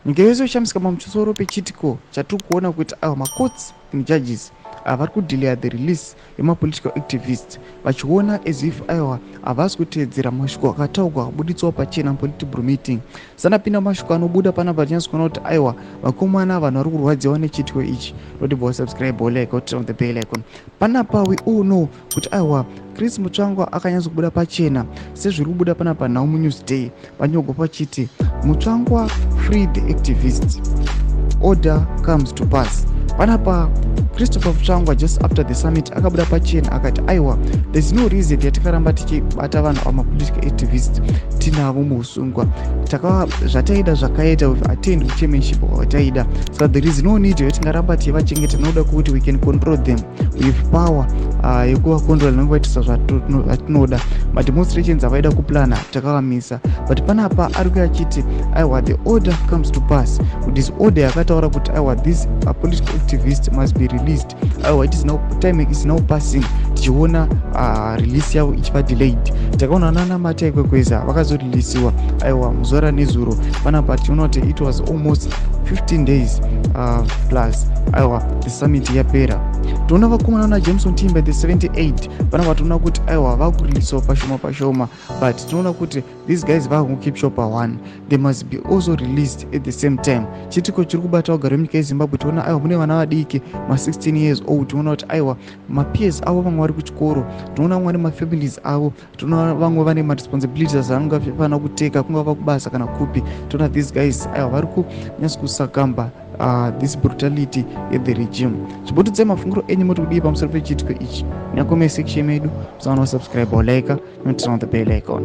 nyika yose ichamisika pamusoro pechitiko chatiri kuona kuti ava macourts and judges vari kudelay the release yemapolitical activists vachiona as if aiwa havasi kuteedzera mashoko akataurwa akabuditswawo pachena political meeting. Sanapinda mashoko anobuda panapa tinyatsokuona kuti aiwa vakomana vanhu vari kurwadziwa nechitiko ichi. Don't forget subscribe, like, turn on the bell icon. Panapa we all know kuti aiwa Chris Mutsvangwa akanyatsokubuda pachena sezviri kubuda panapa Now Newsday panyogwa pachiti Mutsvangwa freed the activists, order comes to pass. Panapa Christopher Mutsvangwa just after the summit akabuda pachena akati aiwa there's no reason yatikaramba tichibata vanhu vamapolitical activists tinavo muusungwa zvataida zvakaita with attend chairmanship wataida, so there is no need yatingaramba tivachengeta noda kuti we can control them with power yekuvakontrola nekuvaitisa zvatinoda. Mademonstrations avaida kuplana takavamisa, but panapa ari kuyachiti aiwa the order comes to pass, with this order yakataura kuti aiwa this political activist must be released. Aiwa it is now time is now passing tichiona release yavo ichiva delayed. Takaona nana mata ikwekweza vakazoreleasiwa aiwa muzora nezuro. Panapa tichiona kuti it was almost 15 days plus aiwa the summit yapera. Toona vakomana na Jameson Timber the 78 panapa toona kuti aiwa vakureleasiwa pashoma, but tinoona kuti these guys vakungokeep shopper one, they must be also released at the same time. Chitiko chiri kubata ugaro munyika yeZimbabwe toona aiwa mune vana vadiki ma 16 years old, toona kuti aiwa mapeers avo vamwe vari kuchikoro, toona vamwe vane mafamilies avo, toona vamwe vane maresponsibilities avanenge vafana kuteka kungava kubasa kana kupi. Toona these guys aiwa vari kunyatsokusakamba this brutality at the regime. Chibotudze mafunguro enyu muri kudii pamusoro pechitiko ichi. Nyakomei section medu, musaona subscribe or like, and turn on the bell icon.